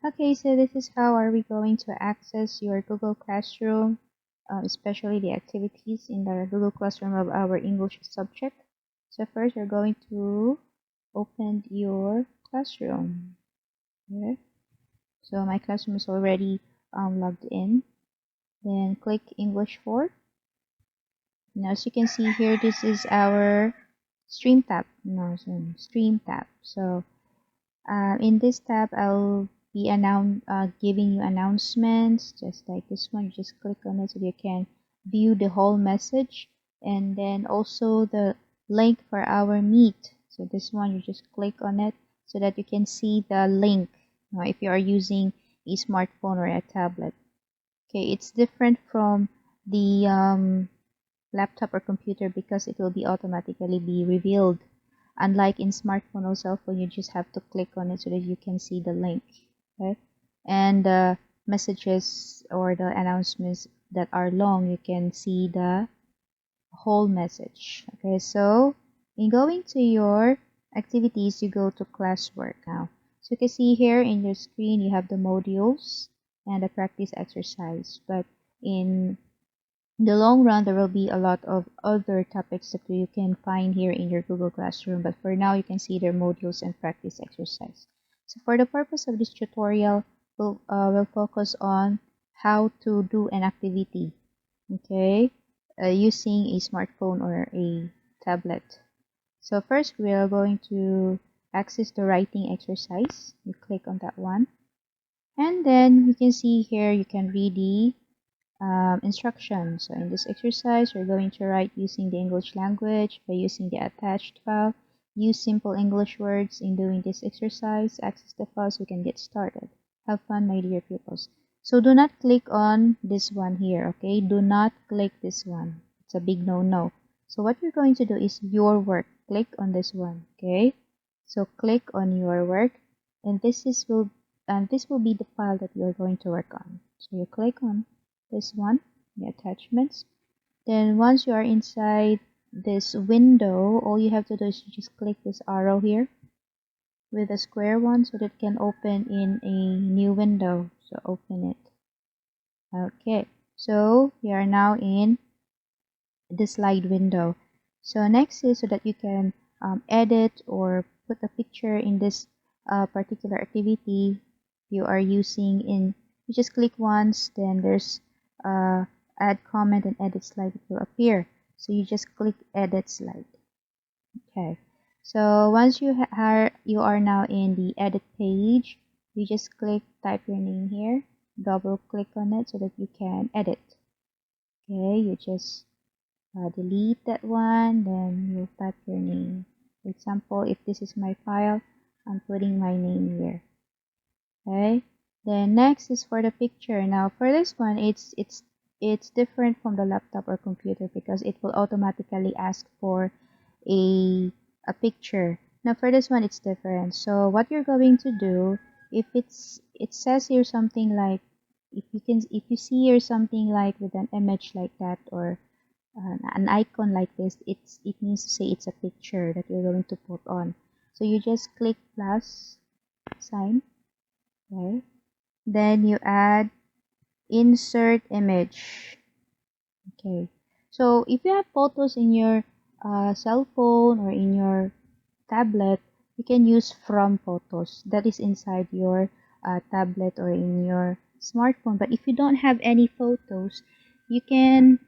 Okay, so this is how are we going to access your Google Classroom, especially the activities in the Google Classroom of our English subject. So first, you're going to open your classroom. Okay. So my classroom is already logged in. Then click English 4. Now, as you can see here, this is our Stream tab. No, Stream tab. So in this tab, I'll be giving you announcements just like this one. You just click on it so you can view the whole message, and then also the link for our meet. So this one, you just click on it so that you can see the link if you are using a smartphone or a tablet. Okay, it's different from the laptop or computer because it will be automatically be revealed. Unlike in smartphone or cell phone, you just have to click on it so that you can see the link. Okay, and the messages or the announcements that are long, you can see the whole message. Okay, so in going to your activities, you go to classwork now. So you can see here in your screen, you have the modules and the practice exercise. But in the long run, there will be a lot of other topics that you can find here in your Google Classroom, but for now, you can see their modules and practice exercise. So for the purpose of this tutorial, we'll focus on how to do an activity, okay, using a smartphone or a tablet. So first, we are going to access the writing exercise. You click on that one, and then you can see here you can read the instructions. So in this exercise, we're going to write using the English language by using the attached file. Use simple English words in doing this exercise. Access the file so we can get started. Have fun, my dear pupils. So do not click on this one here, okay? Do not click this one. It's a big no-no. So what you're going to do is your work. Click on this one, okay? So click on your work, and this will be the file that you're going to work on. So you click on this one, the attachments. Then once you are inside this window, all you have to do is just click this arrow here with a square one so that it can open in a new window. So open it. Okay, so we are now in the slide window. So next is so that you can edit or put a picture in this particular activity you are using. You just click once, then there's add comment and edit slide will appear. So you just click edit slide. Okay, so once you are now in the edit page, you just click type your name here, double click on it so that you can edit. Okay, you just delete that one, then you type your name. For example, if this is my file, I'm putting my name here. Okay, then next is for the picture. Now for this one, it's different from the laptop or computer because it will automatically ask for a picture. Now for this one, it's different. So what you're going to do, if it says here something like, if you see here something like with an image like that or an icon like this, it means to say it's a picture that you're going to put on. So you just click plus sign, okay? Then you add insert image. Okay, so if you have photos in your cell phone or in your tablet, you can use from photos that is inside your tablet or in your smartphone. But if you don't have any photos, you can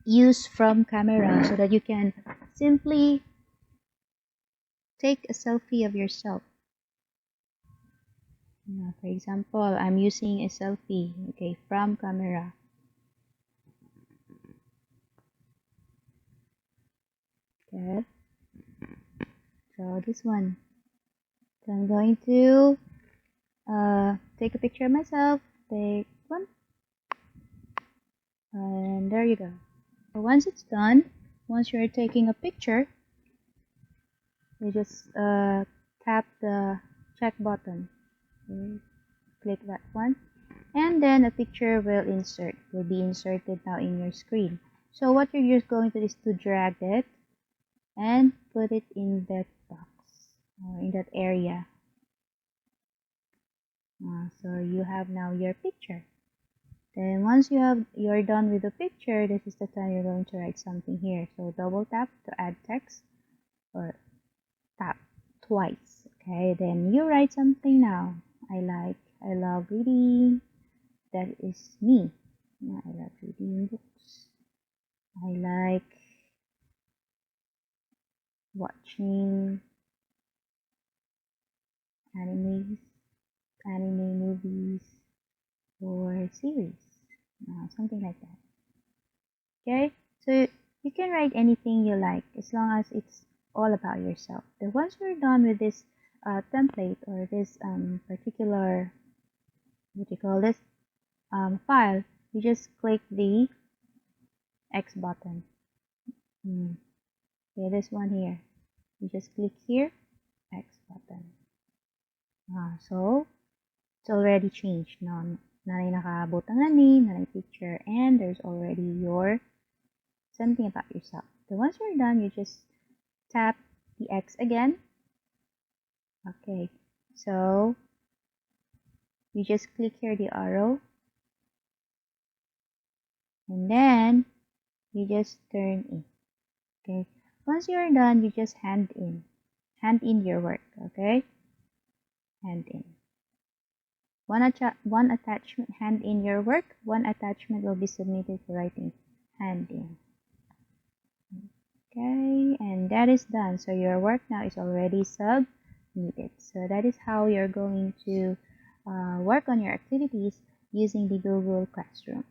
use from camera so that you can simply take a selfie of yourself. For example, I'm using a selfie, okay, from camera. Okay, so this one. So I'm going to take a picture of myself. Take one, and there you go. So once it's done, once you're taking a picture, you just tap the check button. Okay. Click that one, and then a picture will be inserted now in your screen. So what you're just going to do is to drag it and put it in that box or in that area. So you have now your picture. Then once you're done with the picture, this is the time you're going to write something here. So double tap to add text, or tap twice. Okay, then you write something now. I love reading. That is me. I love reading books. I like watching animes, anime movies, or series. Something like that. Okay, so you can write anything you like as long as it's all about yourself. Then once you're done with this template, or this particular, what do you call this, file, you just click the X button. Okay, this one here. You just click here, X button. So it's already changed. Now, nanay nakaabot ang name, nanay picture, and there's already your something about yourself. Then once you're done, you just tap the X again. Okay, so you just click here the arrow, and then you just turn in. Okay, once you're done, you just hand in your work. Okay, hand in. One attachment, hand in your work. One attachment will be submitted for writing, hand in. Okay, and that is done. So your work now is already submitted. So that is how you're going to work on your activities using the Google Classroom.